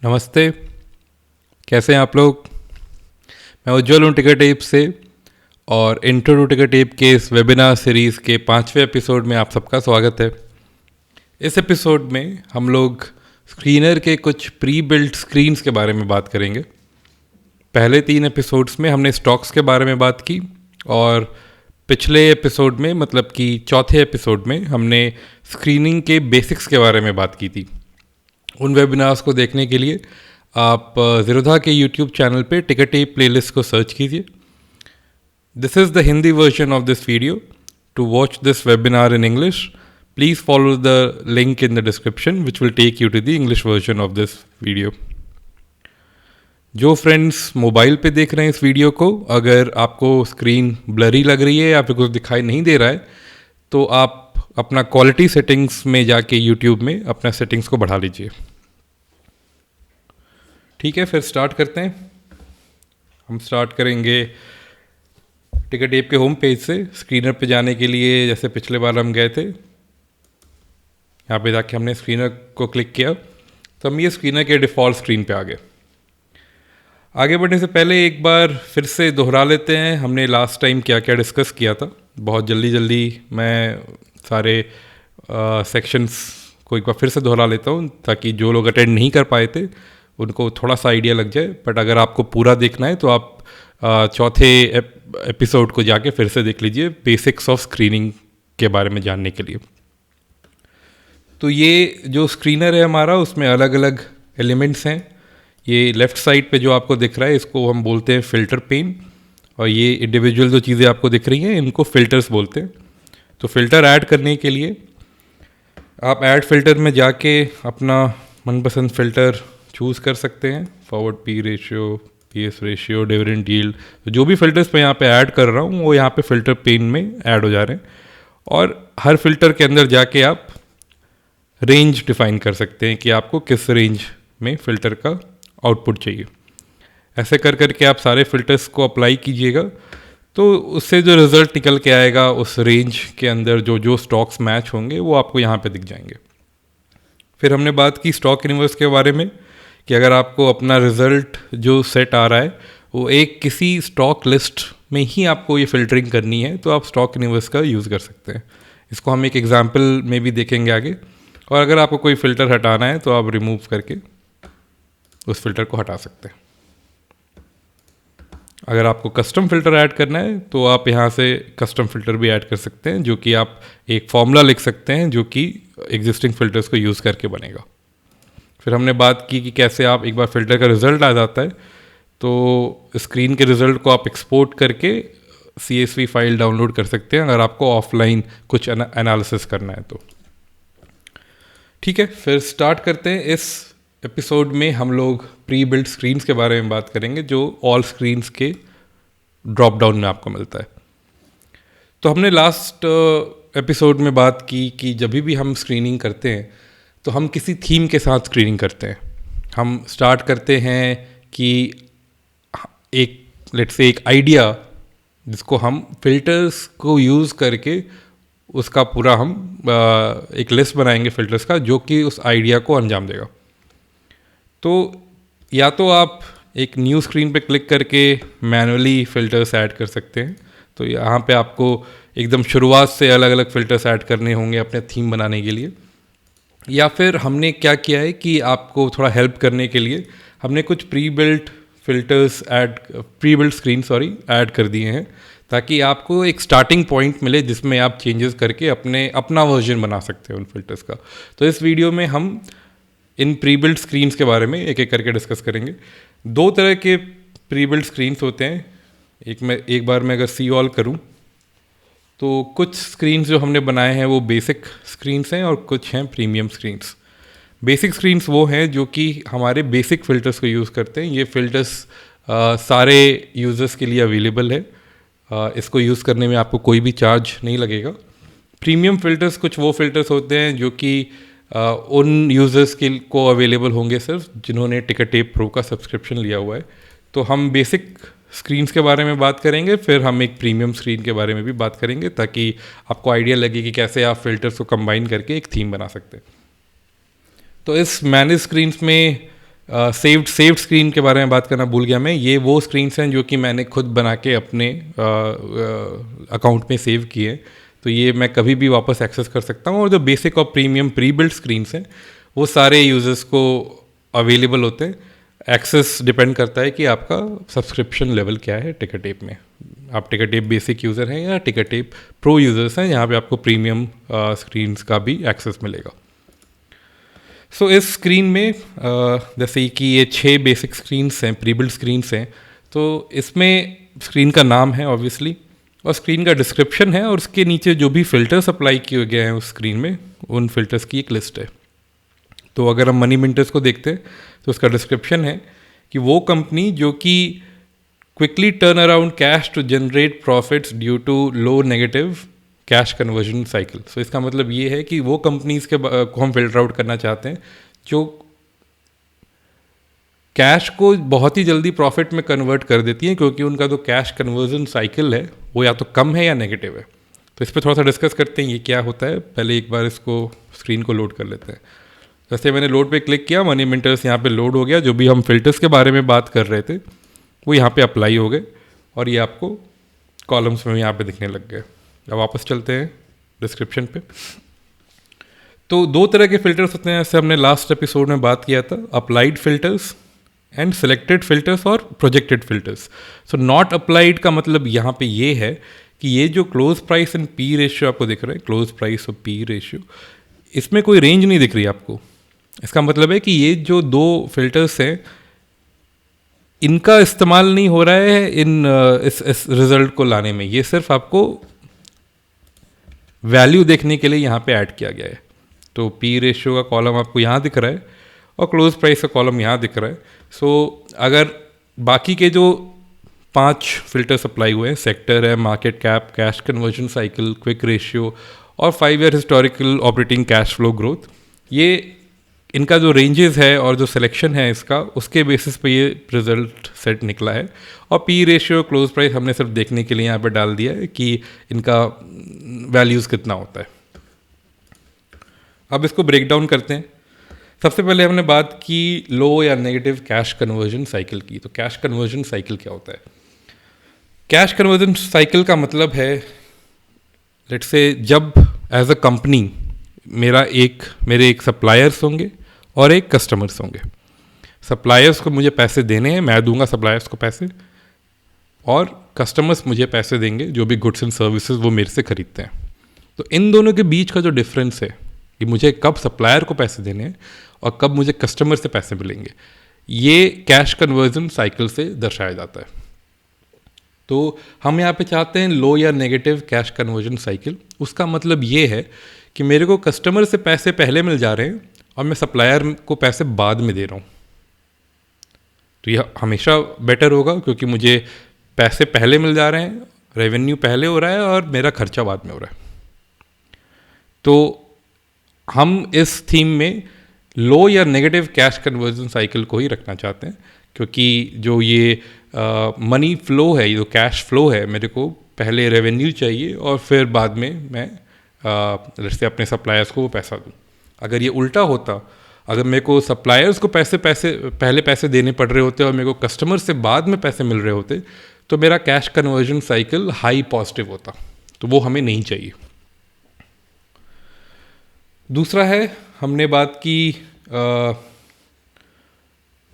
नमस्ते। कैसे हैं आप लोग। मैं उज्ज्वल हूँ टिकट टेप से और इंट्रो टू टिकट टेप के इस वेबिनार सीरीज़ के 5वें एपिसोड में आप सबका स्वागत है। इस एपिसोड में हम लोग स्क्रीनर के कुछ प्री बिल्ट स्क्रीन्स के बारे में बात करेंगे। पहले 3 एपिसोड्स में हमने स्टॉक्स के बारे में बात की और पिछले एपिसोड में मतलब कि चौथे एपिसोड में हमने स्क्रीनिंग के बेसिक्स के बारे में बात की थी। उन वेबिनार्स को देखने के लिए आप ज़ीरोधा के यूट्यूब चैनल पे टिकट टेप प्लेलिस्ट को सर्च कीजिए। This is the Hindi version of this video. To watch this webinar in English please follow the link in the description which will take you to the English version of this video. जो friends mobile पे देख रहे हैं इस video को, अगर आपको screen blurry लग रही है या फिर कुछ दिखाई नहीं दे रहा है तो आप अपना क्वालिटी सेटिंग्स में जाके यूट्यूब में अपना सेटिंग्स को बढ़ा लीजिए। ठीक है, फिर स्टार्ट करते हैं। हम स्टार्ट करेंगे टिकट टेप के होम पेज से। स्क्रीनर पे जाने के लिए जैसे पिछले बार हम गए थे, यहाँ पे जाके हमने स्क्रीनर को क्लिक किया तो हम ये स्क्रीनर के डिफ़ॉल्ट स्क्रीन पे आ गए। आगे बढ़ने से पहले एक बार फिर से दोहरा लेते हैं हमने लास्ट टाइम क्या क्या डिस्कस किया था। बहुत जल्दी मैं सारे सेक्शंस को एक बार फिर से दोहरा लेता हूँ ताकि जो लोग अटेंड नहीं कर पाए थे उनको थोड़ा सा आइडिया लग जाए। बट अगर आपको पूरा देखना है तो आप चौथे एपिसोड को जाके फिर से देख लीजिए, बेसिक्स ऑफ स्क्रीनिंग के बारे में जानने के लिए। तो ये जो स्क्रीनर है हमारा, उसमें अलग अलग एलिमेंट्स हैं। ये लेफ़्ट साइड पे जो आपको दिख रहा है इसको हम बोलते हैं फ़िल्टर पेन, और ये इंडिविजुअल जो चीज़ें आपको दिख रही हैं इनको फ़िल्टर्स बोलते हैं। तो फ़िल्टर ऐड करने के लिए आप ऐड फ़िल्टर में जाके अपना मनपसंद फ़िल्टर चूज़ कर सकते हैं। Forward P ratio, PS ratio, dividend yield, तो जो भी फ़िल्टर्स मैं यहाँ पे ऐड कर रहा हूँ वो यहाँ पे फ़िल्टर पेन में ऐड हो जा रहे हैं। और हर फ़िल्टर के अंदर जाके आप रेंज डिफ़ाइन कर सकते हैं कि आपको किस रेंज में फ़िल्टर का आउटपुट चाहिए। ऐसे कर करके आप सारे फ़िल्टर्स को अप्लाई कीजिएगा तो उससे जो रिज़ल्ट निकल के आएगा उस रेंज के अंदर जो स्टॉक्स मैच होंगे वो आपको यहाँ पे दिख जाएंगे। फिर हमने बात की स्टॉक यूनिवर्स के बारे में कि अगर आपको अपना रिज़ल्ट जो सेट आ रहा है वो एक किसी स्टॉक लिस्ट में ही आपको ये फ़िल्टरिंग करनी है तो आप स्टॉक यूनिवर्स का यूज़ कर सकते हैं। इसको हम एक एग्जांपल में भी देखेंगे आगे। और अगर आपको कोई फ़िल्टर हटाना है तो आप रिमूव करके उस फ़िल्टर को हटा सकते हैं। अगर आपको कस्टम फ़िल्टर ऐड करना है तो आप यहाँ से कस्टम फ़िल्टर भी ऐड कर सकते हैं, जो कि आप एक फॉर्मूला लिख सकते हैं जो कि एग्जिस्टिंग फ़िल्टर्स को यूज़ करके बनेगा। फिर हमने बात की कि कैसे आप एक बार फ़िल्टर का रिज़ल्ट आ जाता है तो स्क्रीन के रिज़ल्ट को आप एक्सपोर्ट करके CSV फाइल डाउनलोड कर सकते हैं अगर आपको ऑफलाइन कुछ एनालिसिस करना है तो। ठीक है, फिर स्टार्ट करते हैं। इस एपिसोड में हम लोग प्री बिल्ट स्क्रीन्स के बारे में बात करेंगे जो ऑल स्क्रीन्स के ड्रॉप डाउन में आपको मिलता है। तो हमने लास्ट एपिसोड में बात की कि जब भी हम स्क्रीनिंग करते हैं तो हम किसी थीम के साथ स्क्रीनिंग करते हैं। हम स्टार्ट करते हैं कि एक आइडिया जिसको हम फिल्टर्स को यूज़ करके उसका पूरा हम एक लिस्ट बनाएंगे फिल्टर्स का जो कि उस आइडिया को अंजाम देगा। तो या तो आप एक न्यू स्क्रीन पे क्लिक करके मैनुअली फ़िल्टर्स ऐड कर सकते हैं। तो यहाँ पे आपको एकदम शुरुआत से अलग अलग फ़िल्टर्स ऐड करने होंगे अपने थीम बनाने के लिए। या फिर हमने क्या किया है कि आपको थोड़ा हेल्प करने के लिए हमने कुछ प्री बिल्ट स्क्रीन ऐड कर दिए हैं ताकि आपको एक स्टार्टिंग पॉइंट मिले जिसमें आप चेंजेस करके अपना वर्जन बना सकते हैं उन फिल्टर्स का। तो इस वीडियो में हम इन प्री बिल्ट स्क्रीन्स के बारे में एक एक करके डिस्कस करेंगे। 2 तरह के प्री बिल्ट स्क्रीन्स होते हैं। एक बार मैं अगर सी ऑल करूं तो कुछ स्क्रीन्स जो हमने बनाए हैं वो बेसिक स्क्रीन्स हैं और कुछ हैं प्रीमियम स्क्रीन्स। बेसिक स्क्रीन्स वो हैं जो कि हमारे बेसिक फ़िल्टर्स को यूज़ करते हैं। ये फ़िल्टर्स सारे यूज़र्स के लिए अवेलेबल है। इसको यूज़ करने में आपको कोई भी चार्ज नहीं लगेगा। प्रीमियम फ़िल्टर्स कुछ वो फ़िल्टर्स होते हैं जो कि उन यूज़र्स को अवेलेबल होंगे सिर्फ जिन्होंने टिकट टेप प्रो का सब्सक्रिप्शन लिया हुआ है। तो हम बेसिक स्क्रीन्स के बारे में बात करेंगे, फिर हम एक प्रीमियम स्क्रीन के बारे में भी बात करेंगे ताकि आपको आइडिया लगे कि कैसे आप फ़िल्टर्स को कंबाइन करके एक थीम बना सकते हैं। तो इस मैनेज स्क्रीन्स में सेव्ड स्क्रीन के बारे में बात करना भूल गया मैं। ये वो स्क्रीन्स हैं जो कि मैंने खुद बना के अपने अकाउंट में सेव किए, तो ये मैं कभी भी वापस एक्सेस कर सकता हूँ। और जो बेसिक और प्रीमियम प्री बिल्ड स्क्रीन्स हैं वो सारे यूजर्स को अवेलेबल होते हैं। एक्सेस डिपेंड करता है कि आपका सब्सक्रिप्शन लेवल क्या है टिकटेप में। आप टिकटेप बेसिक यूज़र हैं या टिकटेप प्रो यूज़र्स हैं, यहाँ पे आपको प्रीमियम स्क्रीन्स का भी एक्सेस मिलेगा। सो इस स्क्रीन में जैसे कि ये 6 बेसिक स्क्रीन्स हैं, प्री बिल्ड स्क्रीन्स हैं, तो इसमें स्क्रीन का नाम है ऑब्वियसली, और स्क्रीन का डिस्क्रिप्शन है, और उसके नीचे जो भी फ़िल्टर्स अप्लाई किए गए हैं उस स्क्रीन में, उन फिल्टर्स की एक लिस्ट है। तो अगर हम मनी मिंटर्स को देखते हैं तो उसका डिस्क्रिप्शन है कि वो कंपनी जो कि quickly turn around cash to generate profits due to low negative cash conversion cycle. So इसका मतलब ये है कि वो कंपनीज को हम फिल्टर आउट करना चाहते हैं जो कैश को बहुत ही जल्दी प्रॉफिट में कन्वर्ट कर देती हैं, क्योंकि उनका जो कैश कन्वर्जन साइकिल है वो या तो कम है या नेगेटिव है। तो इस पर थोड़ा सा डिस्कस करते हैं ये क्या होता है। पहले एक बार इसको स्क्रीन को लोड कर लेते हैं। जैसे मैंने लोड पे क्लिक किया, मनी मिंटर्स यहाँ पे लोड हो गया। जो भी हम फिल्टर्स के बारे में बात कर रहे थे वो यहाँ पे अप्लाई हो गए, और ये आपको कॉलम्स में यहाँ पे दिखने लग गए। अब वापस चलते हैं डिस्क्रिप्शन पे। तो 2 तरह के फिल्टर्स होते हैं, जैसे हमने लास्ट एपिसोड में बात किया था, applied filters and selected filters और projected filters. So not applied का मतलब यहाँ पे ये है कि ये जो close price and P ratio आपको दिख रहा है, क्लोज प्राइस और पी रेशियो, इसमें कोई रेंज नहीं दिख रही आपको। इसका मतलब है कि ये जो 2 फिल्टर्स हैं इनका इस्तेमाल नहीं हो रहा है इस रिजल्ट को लाने में। ये सिर्फ आपको वैल्यू देखने के लिए यहाँ पे ऐड किया गया है। तो पी रेशियो का कॉलम आपको यहाँ दिख रहा है और क्लोज प्राइस का कॉलम यहाँ दिख रहा है। सो अगर बाकी के जो 5 फिल्टर्स अप्लाई हुए हैं, सेक्टर है, market cap, cash conversion cycle, quick ratio और 5 year historical operating cash flow growth, ये इनका जो रेंजेस है और जो सिलेक्शन है इसका, उसके बेसिस पे ये रिजल्ट सेट निकला है। और पी रेशियो, क्लोज प्राइस हमने सिर्फ देखने के लिए यहाँ पे डाल दिया है कि इनका वैल्यूज़ कितना होता है। अब इसको ब्रेक डाउन करते हैं। सबसे पहले हमने बात की लो या नेगेटिव कैश कन्वर्जन साइकिल की। तो कैश कन्वर्जन साइकिल क्या होता है? कैश कन्वर्जन साइकिल का मतलब है, लेट्स से जब एज अ कंपनी मेरे एक सप्लायर्स होंगे और एक कस्टमर्स होंगे। सप्लायर्स को मुझे पैसे देने हैं, मैं दूंगा सप्लायर्स को पैसे, और कस्टमर्स मुझे पैसे देंगे जो भी गुड्स एंड सर्विसेज वो मेरे से खरीदते हैं। तो इन दोनों के बीच का जो डिफरेंस है कि मुझे कब सप्लायर को पैसे देने हैं और कब मुझे कस्टमर से पैसे मिलेंगे, ये कैश कन्वर्जन साइकिल से दर्शाया जाता है। तो हम यहाँ पे चाहते हैं लो या नेगेटिव कैश कन्वर्जन साइकिल। उसका मतलब ये है कि मेरे को कस्टमर से पैसे पहले मिल जा रहे हैं और मैं सप्लायर को पैसे बाद में दे रहा हूँ। तो यह हमेशा बेटर होगा, क्योंकि मुझे पैसे पहले मिल जा रहे हैं, रेवेन्यू पहले हो रहा है और मेरा खर्चा बाद में हो रहा है। तो हम इस थीम में लो या नेगेटिव कैश कन्वर्जन साइकिल को ही रखना चाहते हैं, क्योंकि जो ये मनी फ्लो है, ये जो कैश फ्लो है, मेरे को पहले रेवेन्यू चाहिए और फिर बाद में मैं जैसे अपने सप्लायर्स को वो पैसा दूँ। अगर ये उल्टा होता, अगर मेरे को सप्लायर्स को पहले पैसे देने पड़ रहे होते और मेरे को कस्टमर से बाद में पैसे मिल रहे होते, तो मेरा cash conversion cycle high positive होता। तो वो हमें नहीं चाहिए। दूसरा है, हमने बात की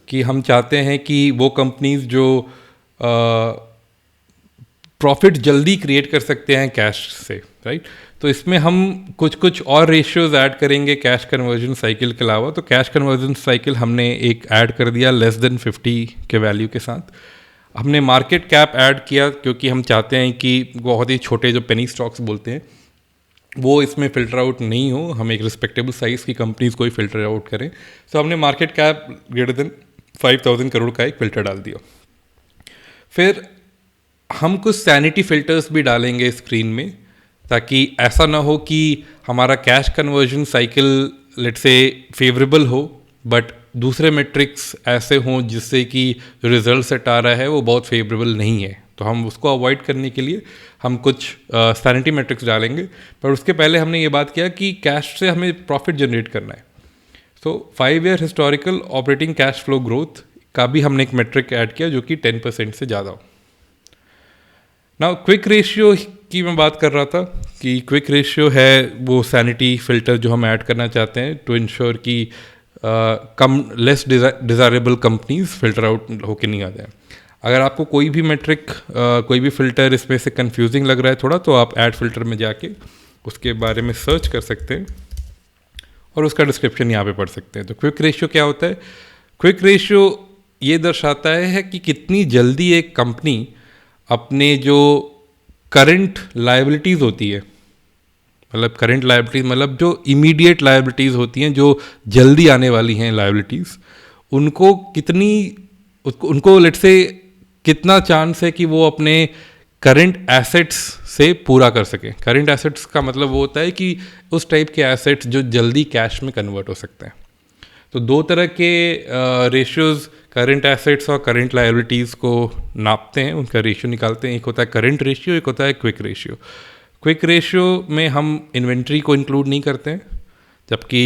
कि हम चाहते हैं कि वो कंपनीज जो प्रॉफिट जल्दी क्रिएट कर सकते हैं कैश से, राइट। तो इसमें हम कुछ और रेशियोज ऐड करेंगे कैश कन्वर्जन साइकिल के अलावा। तो कैश कन्वर्जन साइकिल हमने एक ऐड कर दिया लेस देन 50 के वैल्यू के साथ। हमने मार्केट कैप ऐड किया, क्योंकि हम चाहते हैं कि बहुत ही छोटे जो पेनी स्टॉक्स बोलते हैं वो इसमें फ़िल्टर आउट नहीं हो, हम एक रिस्पेक्टेबल साइज़ की कंपनीज को ही फ़िल्टर आउट करें। तो हमने market cap greater than 5000 crore का एक फ़िल्टर डाल दिया। फिर हम कुछ सैनिटी फ़िल्टर्स भी डालेंगे स्क्रीन में, ताकि ऐसा ना हो कि हमारा कैश कन्वर्जन साइकिल लेट से फेवरेबल हो बट दूसरे मेट्रिक्स ऐसे हों जिससे कि जो रिजल्ट सेट आ रहा है वो बहुत फेवरेबल नहीं है। तो हम उसको अवॉइड करने के लिए हम कुछ सैनिटी मेट्रिक्स डालेंगे। पर उसके पहले हमने ये बात किया कि कैश से हमें प्रॉफिट जनरेट करना है। सो 5 year historical operating cash flow growth का भी हमने एक मेट्रिक ऐड किया जो कि 10% से ज़्यादा हो। नाउ क्विक रेशियो की मैं बात कर रहा था कि क्विक रेशियो है वो सैनिटी फिल्टर जो हम ऐड करना चाहते हैं टू इंश्योर कि कम less desirable companies filter out होके नहीं आ जाए। अगर आपको कोई भी मेट्रिक कोई भी फ़िल्टर इसमें से कंफ्यूजिंग लग रहा है थोड़ा, तो आप ऐड फिल्टर में जाके उसके बारे में सर्च कर सकते हैं और उसका डिस्क्रिप्शन यहाँ पे पढ़ सकते हैं। तो क्विक रेशियो क्या होता है? क्विक रेशियो ये दर्शाता है कि कितनी जल्दी एक कंपनी अपने जो करंट लायबिलिटीज़ होती है, मतलब करंट लायबिलिटीज़ मतलब जो इमीडिएट लायबिलिटीज़ होती हैं, जो जल्दी आने वाली हैं लायबिलिटीज़, उनको उनको लेट से कितना चांस है कि वो अपने करंट एसेट्स से पूरा कर सके। करंट एसेट्स का मतलब वो होता है कि उस टाइप के एसेट्स जो जल्दी कैश में कन्वर्ट हो सकते हैं। तो दो तरह के रेशियोज़ करंट एसेट्स और करंट लायबिलिटीज़ को नापते हैं, उनका रेशियो निकालते हैं। एक होता है करंट रेशियो, एक होता है क्विक रेशियो। क्विक रेशियो में हम इन्वेंट्री को इंक्लूड नहीं करते हैं, जबकि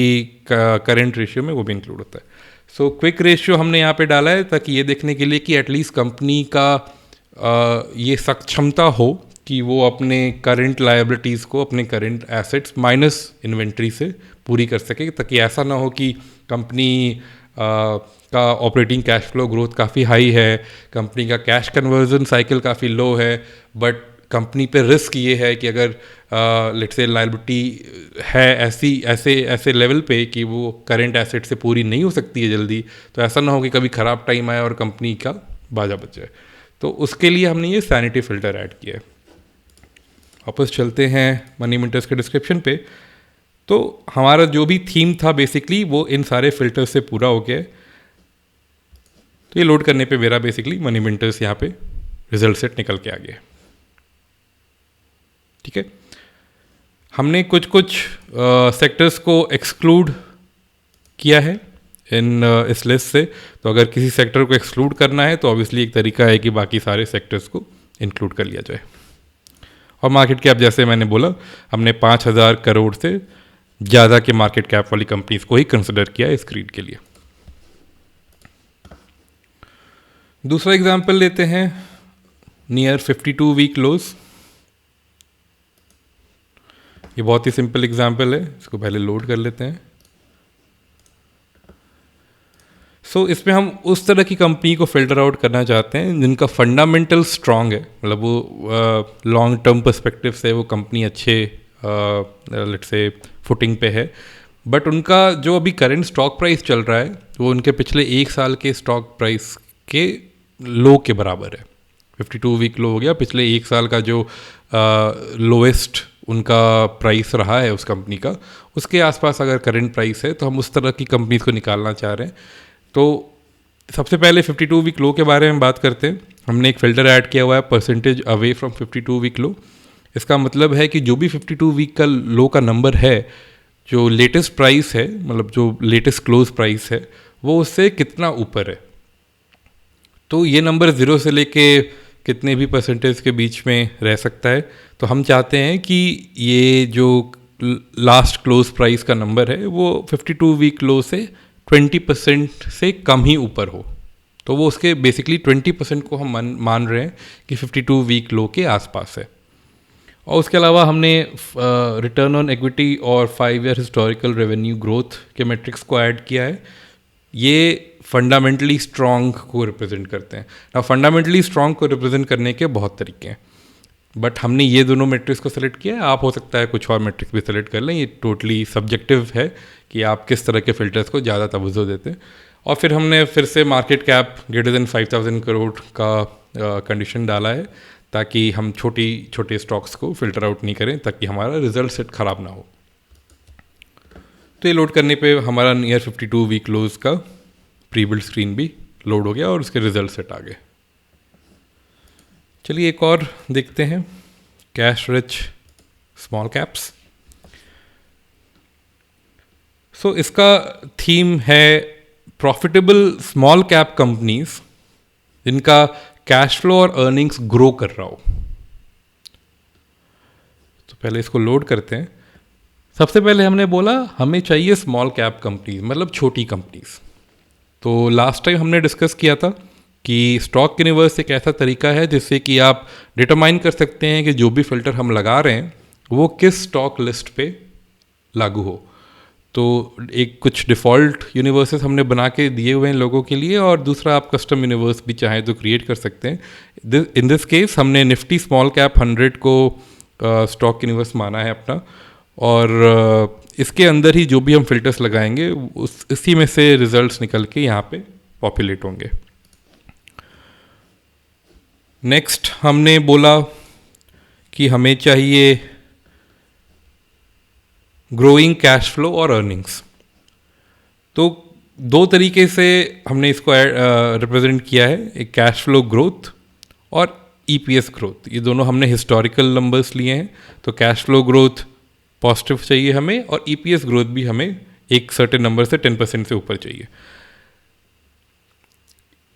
करंट रेशियो में वो भी इंक्लूड होता है। सो क्विक रेशियो हमने यहाँ पे डाला है ताकि ये देखने के लिए कि एटलीस्ट कंपनी का ये सक्षमता हो कि वो अपने करंट लायबिलिटीज़ को अपने करंट एसेट्स माइनस इन्वेंट्री से पूरी कर सके, ताकि ऐसा ना हो कि कंपनी का ऑपरेटिंग कैश फ्लो ग्रोथ काफ़ी हाई है, कंपनी का कैश कन्वर्जन साइकिल काफ़ी लो है, बट कंपनी पे रिस्क ये है कि अगर लेट्स से लायबिलिटी है ऐसे लेवल पे कि वो करंट एसेट से पूरी नहीं हो सकती है जल्दी, तो ऐसा ना हो कि कभी ख़राब टाइम आए और कंपनी का बाजा बच जाए। तो उसके लिए हमने ये सैनिटी फिल्टर ऐड किया है। वापस चलते हैं मनी मिंटर्स के डिस्क्रिप्शन पे। तो हमारा जो भी थीम था बेसिकली वो इन सारे फिल्टर से पूरा हो गया है। तो ये लोड करने पे मेरा बेसिकली मनी मिंटर्स यहाँ पे रिजल्ट सेट निकल के आ गया। ठीक है, हमने कुछ सेक्टर्स को एक्सक्लूड किया है इन इस लिस्ट से। तो अगर किसी सेक्टर को एक्सक्लूड करना है तो ऑब्वियसली एक तरीका है कि बाकी सारे सेक्टर्स को इंक्लूड कर लिया जाए। और मार्केट कैप जैसे मैंने बोला, हमने 5,000 करोड़ से ज़्यादा के मार्केट कैप वाली कंपनीज को ही कंसिडर किया है स्क्रीन के लिए। दूसरा एग्जाम्पल लेते हैं, नियर 52 वीक लोज। ये बहुत ही सिंपल एग्जाम्पल है, इसको पहले लोड कर लेते हैं। सो इसमें हम उस तरह की कंपनी को फिल्टर आउट करना चाहते हैं जिनका फंडामेंटल स्ट्रांग है, मतलब वो लॉन्ग टर्म पर्सपेक्टिव से वो कंपनी अच्छे लेट्स से फुटिंग पे है, बट उनका जो अभी करंट स्टॉक प्राइस चल रहा है वो उनके पिछले एक साल के स्टॉक प्राइस के लो के बराबर है। 52 वीक लो हो गया, पिछले एक साल का जो लोएस्ट उनका प्राइस रहा है उस कंपनी का, उसके आसपास अगर करंट प्राइस है तो हम उस तरह की कंपनीज को निकालना चाह रहे हैं। तो सबसे पहले 52 वीक लो के बारे में बात करते हैं। हमने एक फ़िल्टर ऐड किया हुआ है, percentage away from 52 week low. इसका मतलब है कि जो भी 52 वीक का लो का नंबर है, जो लेटेस्ट प्राइस है, मतलब जो लेटेस्ट क्लोज प्राइस है, वो उससे कितना ऊपर है। तो ये नंबर 0 से लेके कितने भी परसेंटेज के बीच में रह सकता है। तो हम चाहते हैं कि ये जो लास्ट क्लोज प्राइस का नंबर है वो 52 वीक लो से 20% से कम ही ऊपर हो। तो वो उसके बेसिकली 20% को हम मान रहे हैं कि 52 वीक लो के आसपास है। और उसके अलावा हमने रिटर्न ऑन इक्विटी और 5 ईयर हिस्टोरिकल रेवेन्यू ग्रोथ के मैट्रिक्स को ऐड किया है। ये फंडामेंटली स्ट्रॉन्ग को रिप्रेजेंट करते हैं। ना फंडामेंटली स्ट्रॉन्ग को रिप्रेजेंट करने के बहुत तरीके हैं, बट हमने ये दोनों मैट्रिक्स को सेलेक्ट किया है। आप हो सकता है कुछ और मैट्रिक्स भी सेलेक्ट कर लें, ये टोटली सब्जेक्टिव है कि आप किस तरह के फिल्टर्स को ज़्यादा तवज्जो देते हैं। और फिर हमने फिर से market cap greater than 5,000 crore का कंडीशन डाला है, ताकि हम छोटे स्टॉक्स को फिल्टर आउट नहीं करें, ताकि हमारा रिजल्ट सेट ख़राब ना हो। तो ये लोड करने पे हमारा नियर 52 वीक लोज का प्री बिल्ड स्क्रीन भी लोड हो गया और उसके रिजल्ट सेट आ गए। चलिए एक और देखते हैं, कैश रिच स्मॉल कैप्स। सो इसका थीम है प्रॉफिटेबल स्मॉल कैप कंपनीज जिनका कैश फ्लो और अर्निंग्स ग्रो कर रहा हो। तो पहले इसको लोड करते हैं। सबसे पहले हमने बोला हमें चाहिए स्मॉल कैप कंपनीज, मतलब छोटी कंपनीज। तो लास्ट टाइम हमने डिस्कस किया था कि स्टॉक यूनिवर्स एक ऐसा तरीका है जिससे कि आप डिटरमाइन कर सकते हैं कि जो भी फिल्टर हम लगा रहे हैं वो किस स्टॉक लिस्ट पे लागू हो। तो एक कुछ डिफ़ॉल्ट यूनिवर्सेस हमने बना के दिए हुए हैं लोगों के लिए, और दूसरा आप कस्टम यूनिवर्स भी चाहें तो क्रिएट कर सकते हैं। इन दिस केस हमने निफ्टी स्मॉल कैप 100 को स्टॉक यूनिवर्स माना है अपना, और इसके अंदर ही जो भी हम फिल्टर्स लगाएंगे इसी में से रिजल्ट्स निकल के यहाँ पे पॉपुलेट होंगे। नेक्स्ट हमने बोला कि हमें चाहिए ग्रोइंग कैश फ्लो और अर्निंग्स। तो दो तरीके से हमने इसको रिप्रेजेंट किया है, एक कैश फ्लो ग्रोथ और ईपीएस ग्रोथ। ये दोनों हमने हिस्टोरिकल नंबर्स लिए हैं। तो कैश फ्लो ग्रोथ पॉजिटिव चाहिए हमें, और ईपीएस ग्रोथ भी हमें एक सर्टेन नंबर से 10% से ऊपर चाहिए।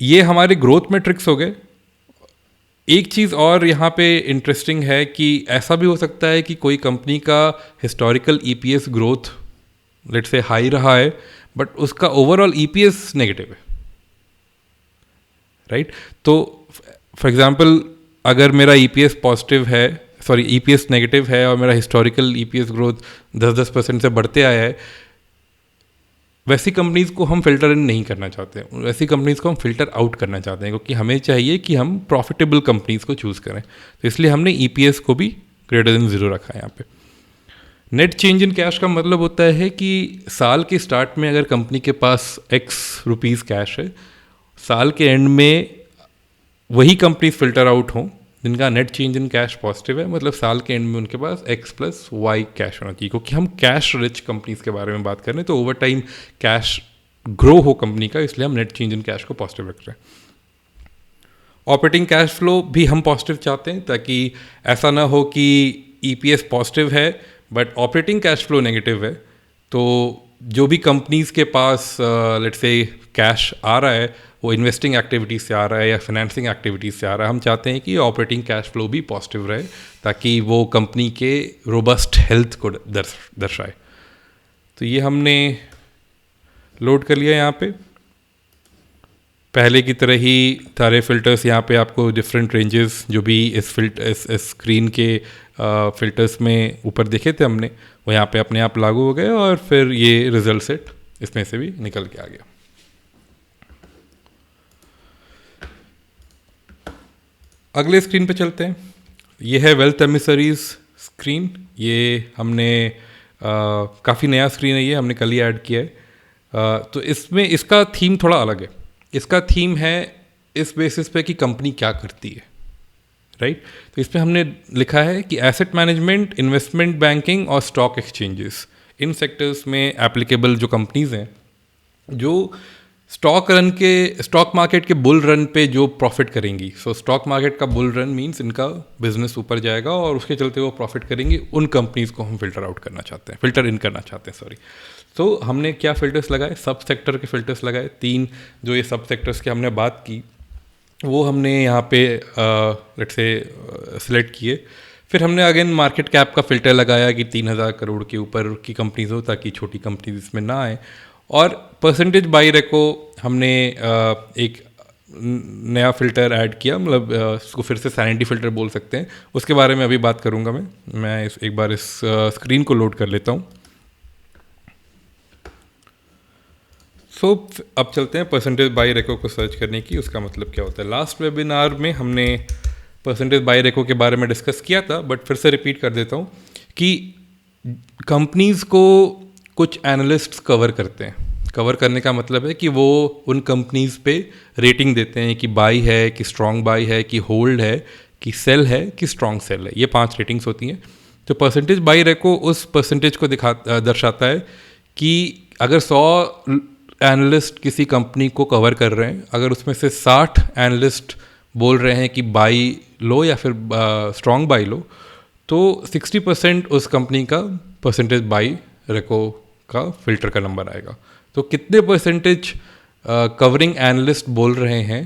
ये हमारे ग्रोथ मैट्रिक्स हो गए। एक चीज़ और यहाँ पे इंटरेस्टिंग है कि ऐसा भी हो सकता है कि कोई कंपनी का historical EPS growth let's say high रहा है, बट उसका ओवरऑल ईपीएस नेगेटिव है, राइट। तो फॉर एग्जांपल अगर मेरा ईपीएस पॉजिटिव है, सॉरी ईपीएस नेगेटिव है, और मेरा हिस्टोरिकल ईपीएस ग्रोथ 10% से बढ़ते आया है, वैसी कंपनीज़ को हम फिल्टर इन नहीं करना चाहते हैं, वैसी कंपनीज़ को हम फिल्टर आउट करना चाहते हैं, क्योंकि हमें चाहिए कि हम प्रॉफिटेबल कंपनीज़ को चूज़ करें। तो इसलिए हमने ईपीएस को भी ग्रेटर देन 0 रखा है यहाँ पे। नेट चेंज इन कैश का मतलब होता है कि साल के स्टार्ट में अगर कंपनी के पास x रुपीज़ कैश है, साल के एंड में वही कंपनीज फिल्टर आउट हों जिनका net change in cash positive है, मतलब साल के एंड में उनके पास x + y कैश होना चाहिए, क्योंकि हम कैश रिच कंपनीज के बारे में बात कर रहे हैं। तो ओवर टाइम कैश ग्रो हो कंपनी का, इसलिए हम नेट चेंज इन कैश को पॉजिटिव रख रहे हैं। ऑपरेटिंग कैश फ्लो भी हम पॉजिटिव चाहते हैं, ताकि ऐसा ना हो कि ईपीएस पॉजिटिव है but operating cash flow negative है। तो जो भी कंपनीज के पास लेट्स से कैश आ रहा है वो इन्वेस्टिंग एक्टिविटीज़ से आ रहा है या फाइनेंसिंग एक्टिविटीज़ से आ रहा है, हम चाहते हैं कि ऑपरेटिंग कैश फ्लो भी पॉजिटिव रहे, ताकि वो कंपनी के रोबस्ट हेल्थ को दर्शाए। तो ये हमने लोड कर लिया यहाँ पे। पहले की तरह ही सारे फिल्टर्स यहाँ पे आपको डिफरेंट रेंजेस जो भी इस स्क्रीन के फिल्टर्स में ऊपर देखे थे हमने, वो यहाँ पे अपने आप लागू हो गए, और फिर ये रिजल्ट सेट इसमें से भी निकल के आ गया। अगले स्क्रीन पे चलते हैं। ये है वेल्थ एमिसरीज स्क्रीन। ये हमने काफ़ी नया स्क्रीन है, ये हमने कल ही ऐड किया है। तो इसमें इसका थीम थोड़ा अलग है। इसका थीम है इस बेसिस पे कि कंपनी क्या करती है, राइट। तो इसमें हमने लिखा है कि एसेट मैनेजमेंट, इन्वेस्टमेंट बैंकिंग और स्टॉक एक्सचेंजेस, इन सेक्टर्स में एप्लीकेबल जो कंपनीज हैं जो स्टॉक मार्केट के बुल रन पे जो प्रॉफिट करेंगी। सो स्टॉक मार्केट का बुल रन मीन्स इनका बिजनेस ऊपर जाएगा और उसके चलते वो प्रॉफिट करेंगी, उन कंपनीज को हम फिल्टर आउट करना चाहते हैं, फिल्टर इन करना चाहते हैं, सॉरी। तो हमने क्या फिल्टर्स लगाए, सब सेक्टर के फिल्टर्स लगाए। 3 जो ये सब सेक्टर्स की हमने बात की वो हमने यहाँ पे लेट्स से सिलेक्ट किए। फिर हमने अगेन मार्केट कैप का फिल्टर लगाया कि 3000 करोड़ के ऊपर की कंपनीज हो, ताकि छोटी कंपनीज इसमें ना आए। और परसेंटेज बाई रेको हमने एक नया फ़िल्टर ऐड किया, मतलब उसको फिर से सैनिटी फ़िल्टर बोल सकते हैं, उसके बारे में अभी बात करूँगा मैं एक बार इस स्क्रीन को लोड कर लेता हूँ। सो अब चलते हैं परसेंटेज बाई रेको को सर्च करने की, उसका मतलब क्या होता है। लास्ट वेबिनार में हमने परसेंटेज बाई रेको के बारे में डिस्कस किया था, बट फिर से रिपीट कर देता हूँ कि कंपनीज़ को कुछ एनालिस्ट्स कवर करते हैं। कवर करने का मतलब है कि वो उन कंपनीज़ पे रेटिंग देते हैं कि बाई है, कि स्ट्रॉन्ग बाई है, कि होल्ड है, कि सेल है, कि स्ट्रॉन्ग सेल है। ये 5 रेटिंग्स होती हैं। तो परसेंटेज बाई रेको उस परसेंटेज को दर्शाता है कि अगर 100 एनालिस्ट किसी कंपनी को कवर कर रहे हैं, अगर उसमें से 60 एनालिस्ट बोल रहे हैं कि बाई लो या फिर स्ट्रॉन्ग बाई लो, तो 60% उस कंपनी का परसेंटेज बाई रेको का फिल्टर का नंबर आएगा। तो कितने परसेंटेज कवरिंग एनालिस्ट बोल रहे हैं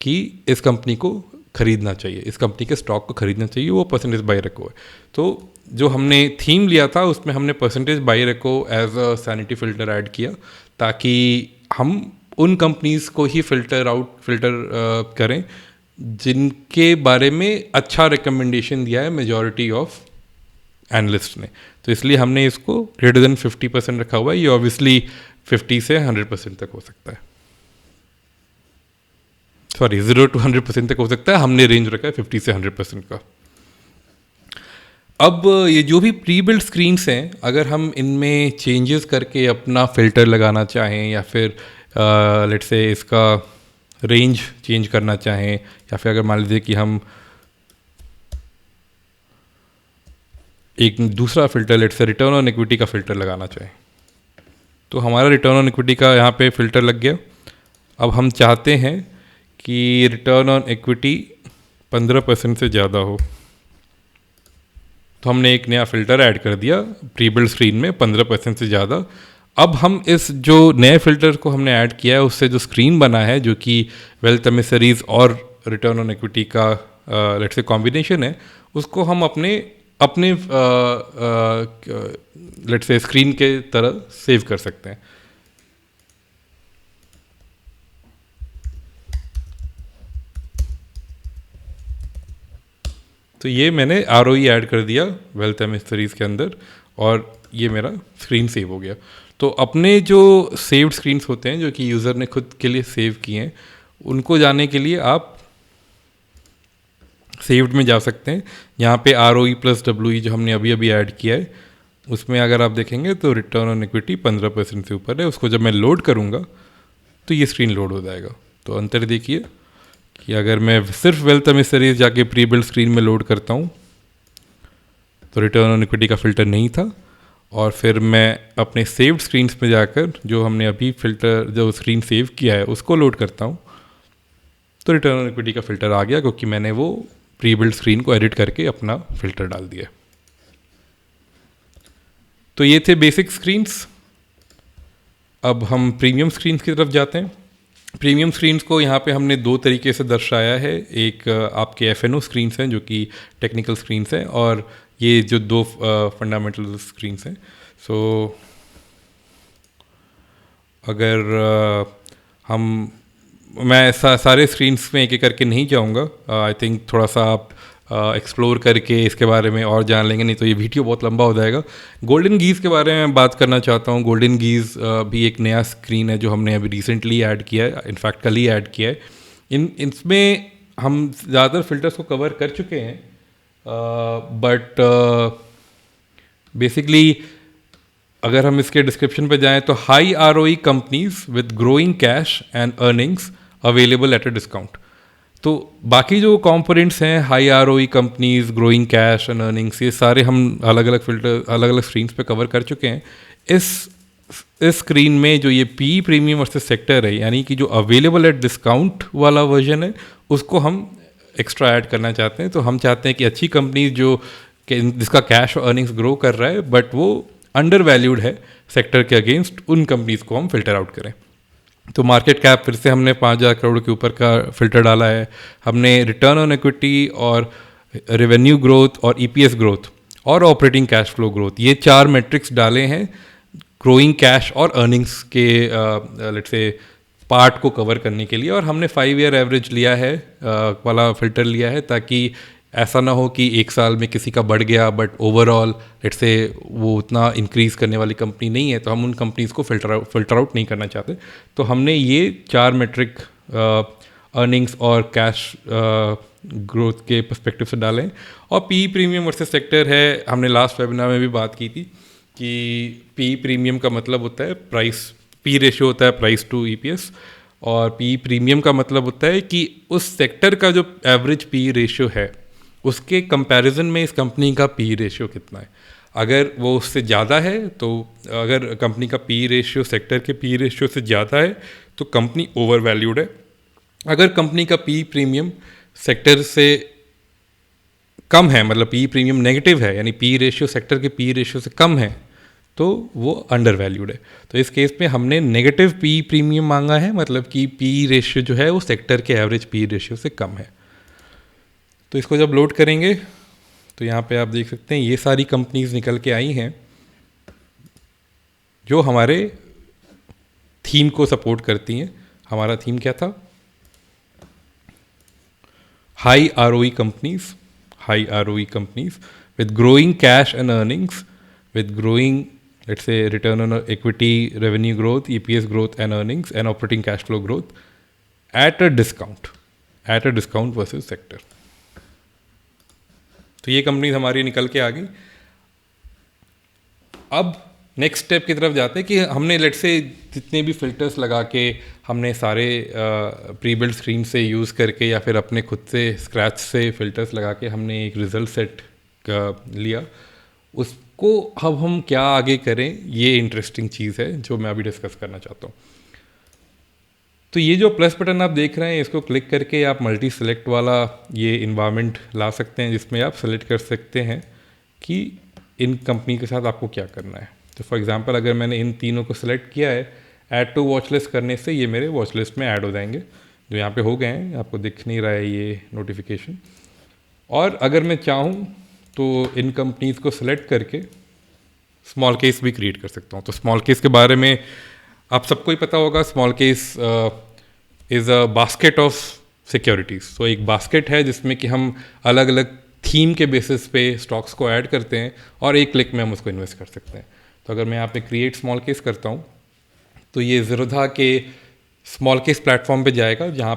कि इस कंपनी को खरीदना चाहिए, इस कंपनी के स्टॉक को खरीदना चाहिए, वो परसेंटेज बाई रेको है। तो जो हमने थीम लिया था उसमें हमने परसेंटेज बाई रेको as a sanity filter add किया, ताकि हम उन कंपनीज को ही फिल्टर करें जिनके बारे में अच्छा रिकमेंडेशन दिया है मेजॉरिटी ऑफ एनालिस्ट ने। तो इसलिए हमने इसको ग्रेटर देन 50% रखा हुआ है। ये ऑब्वियसली 50 से 100% तक हो सकता है, सॉरी 0 to 100% तक हो सकता है। हमने रेंज रखा है 50 से 100% का। अब ये जो भी प्री बिल्ड स्क्रीन्स हैं, अगर हम इनमें चेंजेस करके अपना फ़िल्टर लगाना चाहें, या फिर लेट्स से इसका रेंज चेंज करना चाहें, या फिर अगर मान लीजिए कि हम एक दूसरा filter let's say return on equity का फ़िल्टर लगाना चाहें, तो हमारा रिटर्न ऑन इक्विटी का यहाँ पे फ़िल्टर लग गया। अब हम चाहते हैं कि रिटर्न ऑन इक्विटी 15% से ज़्यादा हो, तो हमने एक नया फ़िल्टर ऐड कर दिया प्री बिल्ड स्क्रीन में, 15% से ज़्यादा। अब हम इस जो नए फ़िल्टर को हमने ऐड किया है उससे जो स्क्रीन बना है, जो कि वेल्थ एमिसरीज और रिटर्न ऑन इक्विटी का लेट्स से कॉम्बिनेशन है, उसको हम अपने लेट्स से स्क्रीन के तरह सेव कर सकते हैं। तो ये मैंने ROE ऐड कर दिया वेल्थ एमिसरीज के अंदर, और ये मेरा स्क्रीन सेव हो गया। तो अपने जो सेव्ड स्क्रीन्स होते हैं जो कि यूज़र ने खुद के लिए सेव किए हैं, उनको जाने के लिए आप सेव्ड में जा सकते हैं। यहाँ पे ROE + WE जो हमने अभी अभी ऐड किया है, उसमें अगर आप देखेंगे तो रिटर्न ऑन इक्विटी 15% से ऊपर है। उसको जब मैं लोड करूँगा तो ये स्क्रीन लोड हो जाएगा। तो अंतर देखिए कि अगर मैं सिर्फ वेल्थ एमिसरीज जाके प्री बिल्ड स्क्रीन में लोड करता हूँ तो रिटर्न ऑन इक्विटी का फ़िल्टर नहीं था, और फिर मैं अपने सेव्ड स्क्रीन्स में जाकर जो हमने अभी फ़िल्टर जो स्क्रीन सेव किया है उसको लोड करता हूँ तो रिटर्न ऑन इक्विटी का फ़िल्टर आ गया, क्योंकि मैंने वो प्री बिल्ड स्क्रीन को एडिट करके अपना फ़िल्टर डाल दिया। तो ये थे बेसिक स्क्रीन्स। अब हम प्रीमियम स्क्रीन्स की तरफ जाते हैं। प्रीमियम स्क्रीन्स को यहाँ पे हमने दो तरीके से दर्शाया है। एक आपके FNO स्क्रीन्स हैं जो कि टेक्निकल स्क्रीन्स हैं, और ये जो दो फंडामेंटल स्क्रीन्स हैं। सो अगर मैं सारे स्क्रीन्स में एक एक करके नहीं जाऊँगा। आई थिंक थोड़ा सा आप एक्सप्लोर करके इसके बारे में और जान लेंगे, नहीं तो ये वीडियो बहुत लंबा हो जाएगा। गोल्डन गीज़ के बारे में बात करना चाहता हूँ। गोल्डन गीज़ भी एक नया स्क्रीन है जो हमने अभी रिसेंटली ऐड किया है, इनफैक्ट कल ही ऐड किया है। इसमें हम ज़्यादातर फिल्टर्स को कवर कर चुके हैं, बट बेसिकली अगर हम इसके डिस्क्रिप्शन पे जाएं तो high ROE companies with growing cash and earnings available at a discount. तो बाकी जो कंपोनेंट्स हैं, high ROE companies, growing cash and earnings, ये सारे हम अलग अलग फिल्टर अलग अलग स्क्रीन्स पे कवर कर चुके हैं। इस स्क्रीन में जो ये PE प्रीमियम वर्सेस सेक्टर है, यानी कि जो अवेलेबल एट डिस्काउंट वाला वर्जन है, उसको हम एक्स्ट्रा ऐड करना चाहते हैं। तो हम चाहते हैं कि अच्छी कंपनीज जिसका कैश और अर्निंग्स ग्रो कर रहा है बट वो अंडर वैल्यूड है सेक्टर के अगेंस्ट, उन कंपनीज को हम फिल्टर आउट करें। तो मार्केट कैप फिर से हमने 5,000 करोड़ के ऊपर का फिल्टर डाला है। हमने रिटर्न ऑन इक्विटी और रेवेन्यू ग्रोथ और EPS ग्रोथ और ऑपरेटिंग कैश फ्लो ग्रोथ, ये 4 मैट्रिक्स डाले हैं ग्रोइंग कैश और अर्निंग्स के लेट्स से पार्ट को कवर करने के लिए। और हमने 5 ईयर एवरेज लिया है वाला फिल्टर लिया है, ताकि ऐसा ना हो कि एक साल में किसी का बढ़ गया बट ओवरऑल लेट्स से वो उतना इंक्रीज़ करने वाली कंपनी नहीं है, तो हम उन कंपनीज़ को फिल्टर आउट नहीं करना चाहते। तो हमने ये 4 मैट्रिक अर्निंग्स और कैश ग्रोथ के पर्सपेक्टिव से डालें। और PE प्रीमियम वर्सेस सेक्टर है, हमने लास्ट वेबिनार में भी बात की थी कि PE प्रीमियम का मतलब होता है प्राइस, P रेशियो होता है प्राइस टू EPS, और PE प्रीमियम का मतलब होता है कि उस सेक्टर का जो एवरेज PE रेशियो है उसके कंपैरिजन में इस कंपनी का PE रेशियो कितना है। अगर वो उससे ज़्यादा है, तो अगर कंपनी का PE रेशियो सेक्टर के PE रेशियो से ज़्यादा है तो कंपनी ओवर वैल्यूड है। अगर कंपनी का PE प्रीमियम सेक्टर से कम है, मतलब PE प्रीमियम नेगेटिव है, यानी PE रेशियो सेक्टर के PE रेशियो से कम है, तो वो अंडर वैल्यूड है। तो इस केस में हमने नेगेटिव PE प्रीमियम मांगा है, मतलब कि PE रेशियो जो है वो सेक्टर के एवरेज PE रेशियो से कम है। तो इसको जब लोड करेंगे तो यहाँ पे आप देख सकते हैं ये सारी कंपनीज निकल के आई हैं जो हमारे थीम को सपोर्ट करती हैं। हमारा थीम क्या था? High ROE companies with growing cash and earnings, with growing, let's say, return on equity, revenue growth, EPS growth and earnings, and operating cash flow growth at a discount versus sector. तो ये companies हमारी निकल के आ गई। अब next step की तरफ जाते हैं कि हमने लेट्स से जितने भी फिल्टर्स लगा के हमने सारे प्री बिल्ड स्क्रीन से यूज़ करके या फिर अपने खुद से स्क्रैच से फिल्टर्स लगा के हमने एक रिजल्ट सेट लिया, उसको अब हम क्या आगे करें, ये इंटरेस्टिंग चीज़ है जो मैं अभी डिस्कस करना चाहता हूँ। तो ये जो प्लस बटन आप देख रहे हैं, इसको क्लिक करके आप मल्टी सेलेक्ट वाला ये इन्वायरमेंट ला सकते हैं, जिसमें आप सेलेक्ट कर सकते हैं कि इन कंपनी के साथ आपको क्या करना है। तो फॉर एग्जांपल अगर मैंने इन तीनों को सिलेक्ट किया है, ऐड टू वॉच लिस्ट करने से ये मेरे वॉच लिस्ट में ऐड हो जाएंगे, जो यहाँ पे हो गए हैं, आपको दिख नहीं रहा है ये नोटिफिकेशन। और अगर मैं चाहूँ तो इन कंपनीज़ को सिलेक्ट करके स्मॉल केस भी क्रिएट कर सकता हूँ। तो स्मॉल केस के बारे में आप सबको ही पता होगा। Small case is a basket of securities. तो एक बास्केट है जिसमें कि हम अलग अलग थीम के बेसिस पे स्टॉक्स को ऐड करते हैं और एक क्लिक में हम उसको इन्वेस्ट कर सकते हैं। तो अगर मैं यहाँ पे क्रिएट स्मॉल केस करता हूँ तो ये ज़ीरोधा के स्मॉल केस प्लेटफॉर्म पे जाएगा, जहाँ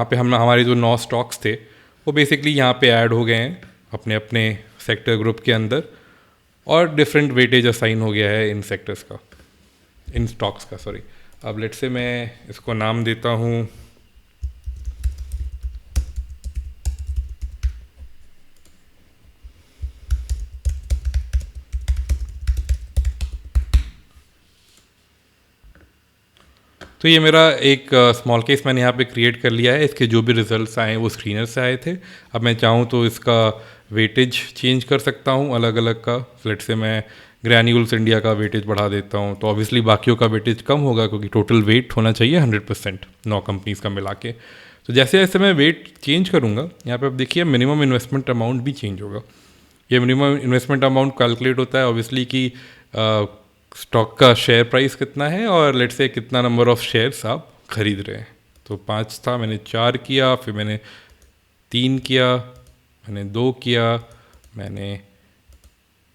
पे हम हमारे जो 9 स्टॉक्स थे वो बेसिकली यहाँ पे ऐड हो गए हैं अपने अपने सेक्टर ग्रुप के अंदर, और डिफरेंट वेटेज असाइन हो गया है इन सेक्टर्स का, इन स्टॉक्स का, सॉरी। अब लेट्स से मैं इसको नाम देता हूँ तो ये मेरा एक स्मॉल केस मैंने यहाँ पे क्रिएट कर लिया है। इसके जो भी रिजल्ट्स आए हैं वो स्क्रीनर से आए थे। अब मैं चाहूँ तो इसका वेटेज चेंज कर सकता हूँ अलग अलग का। लेट्स से मैं ग्रैन्यूल्स इंडिया का वेटेज बढ़ा देता हूँ, तो ऑब्वियसली बाकियों का वेटेज कम होगा क्योंकि टोटल वेट होना चाहिए 100% 9 कंपनीज़ का मिला के। तो जैसे जैसे मैं वेट चेंज करूँगा, यहाँ पर आप देखिए मिनिमम इन्वेस्टमेंट अमाउंट भी चेंज होगा। ये मिनिमम इन्वेस्टमेंट अमाउंट कैलकुलेट होता है ऑब्वियसली कि स्टॉक का शेयर प्राइस कितना है और लेट्स से कितना नंबर ऑफ शेयर्स आप खरीद रहे हैं। तो 5 था, मैंने 4 किया, फिर मैंने 3 किया, मैंने 2 किया, मैंने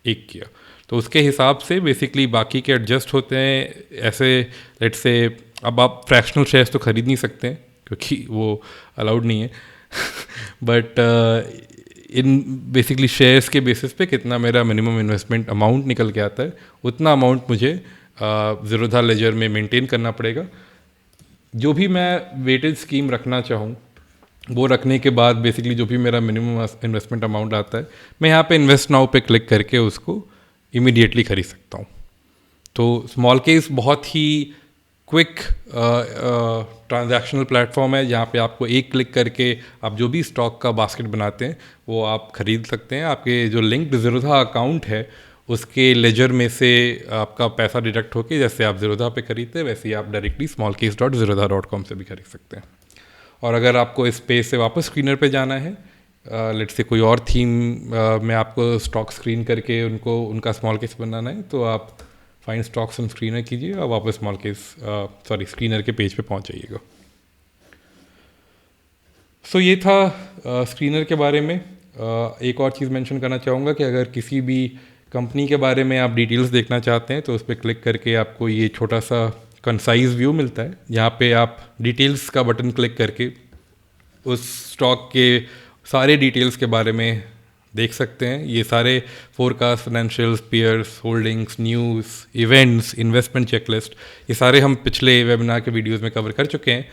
1 किया। तो उसके हिसाब से बेसिकली बाकी के एडजस्ट होते हैं। ऐसे लेट्स से अब आप फ्रैक्शनल शेयर्स तो खरीद नहीं सकते हैं क्योंकि वो अलाउड नहीं है बट इन बेसिकली शेयर्स के बेसिस पे कितना मेरा मिनिमम इन्वेस्टमेंट अमाउंट निकल के आता है, उतना अमाउंट मुझे ज़ीरोधा लेजर में मेंटेन करना पड़ेगा। जो भी मैं वेटेज स्कीम रखना चाहूँ वो रखने के बाद बेसिकली जो भी मेरा मिनिमम इन्वेस्टमेंट अमाउंट आता है, मैं यहाँ पे इन्वेस्ट नाउ पे क्लिक करके उसको इमीडिएटली खरीद सकता हूँ। तो स्मॉल केस बहुत ही क्विक ट्रांजैक्शनल प्लेटफॉर्म है जहाँ पे आपको एक क्लिक करके आप जो भी स्टॉक का बास्केट बनाते हैं वो आप खरीद सकते हैं। आपके जो लिंक्ड ज़ीरोधा अकाउंट है उसके लेजर में से आपका पैसा डिडक्ट होके जैसे आप ज़ीरोधा पे खरीदते हैं वैसे ही आप डायरेक्टली smallcase.zerodha.com से भी खरीद सकते हैं। और अगर आपको इस पेज से वापस स्क्रीनर पे जाना है, लेट्स से कोई और थीम में आपको स्टॉक स्क्रीन करके उनका स्मॉल केस बनाना है, तो आप फाइंड स्टॉक्स ऑन स्क्रीनर कीजिए और वापस स्मॉल केस स्क्रीनर के पेज पे पहुंच जाइएगा। सो ये था स्क्रीनर के बारे में। एक और चीज़ मेंशन करना चाहूँगा कि अगर किसी भी कंपनी के बारे में आप डिटेल्स देखना चाहते हैं तो उस पर क्लिक करके आपको ये छोटा सा कंसाइज व्यू मिलता है, जहाँ पे आप डिटेल्स का बटन क्लिक करके उस स्टॉक के सारे डिटेल्स के बारे में देख सकते हैं। ये सारे forecast, financials, peers, holdings, news, events, investment checklist, ये सारे हम पिछले वेबिनार के वीडियोस में कवर कर चुके हैं।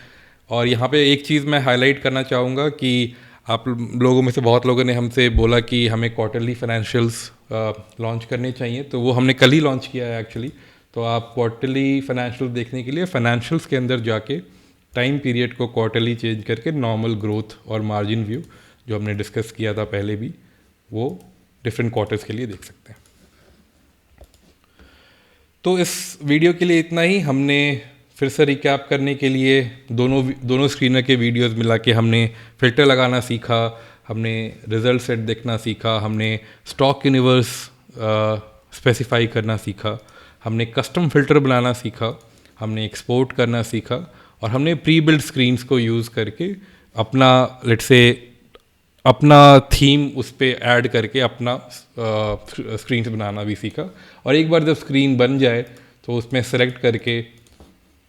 और यहाँ पे एक चीज़ मैं हाईलाइट करना चाहूँगा कि आप लोगों में से बहुत लोगों ने हमसे बोला कि हमें क्वार्टरली फाइनेंशियल्स लॉन्च करने चाहिए, तो वो हमने कल ही लॉन्च किया है एक्चुअली। तो आप क्वार्टरली फाइनेंशियल्स देखने के लिए फाइनेंशियल्स के अंदर जाके टाइम पीरियड को क्वार्टरली चेंज करके नॉर्मल ग्रोथ और मार्जिन व्यू जो हमने डिस्कस किया था पहले भी, वो डिफरेंट क्वार्टर्स के लिए देख सकते हैं। तो इस वीडियो के लिए इतना ही। हमने फिर से रिकैप करने के लिए दोनों स्क्रीनर के वीडियोस मिला के हमने फ़िल्टर लगाना सीखा, हमने रिजल्ट सेट देखना सीखा, हमने स्टॉक यूनिवर्स स्पेसिफाई करना सीखा, हमने कस्टम फिल्टर बनाना सीखा, हमने एक्सपोर्ट करना सीखा, और हमने प्री बिल्ड स्क्रीन्स को यूज़ करके अपना लेट्स से अपना थीम उस पर ऐड करके अपना स्क्रीन्स बनाना भी सीखा। और एक बार जब स्क्रीन बन जाए तो उसमें सेलेक्ट करके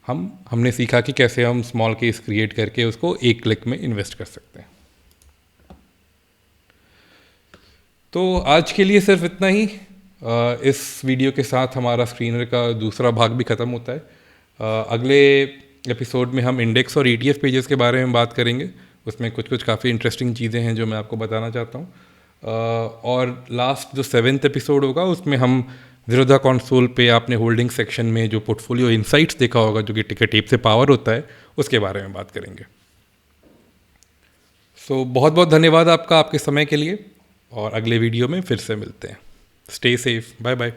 हमने सीखा कि कैसे हम स्मॉल केस क्रिएट करके उसको एक क्लिक में इन्वेस्ट कर सकते हैं। तो आज के लिए सिर्फ इतना ही। इस वीडियो के साथ हमारा स्क्रीनर का दूसरा भाग भी ख़त्म होता है। अगले एपिसोड में हम इंडेक्स और ETF पेजेस के बारे में बात करेंगे। उसमें कुछ काफ़ी इंटरेस्टिंग चीज़ें हैं जो मैं आपको बताना चाहता हूँ। और लास्ट जो 7th एपिसोड होगा उसमें हम ज़ीरोधा कंसोल पे आपने होल्डिंग सेक्शन में जो पोर्टफोलियो इनसाइट्स देखा होगा जो कि टिकट टेप से पावर होता है, उसके बारे में बात करेंगे। सो बहुत बहुत धन्यवाद आपका, आपके समय के लिए, और अगले वीडियो में फिर से मिलते हैं। Stay safe, bye bye.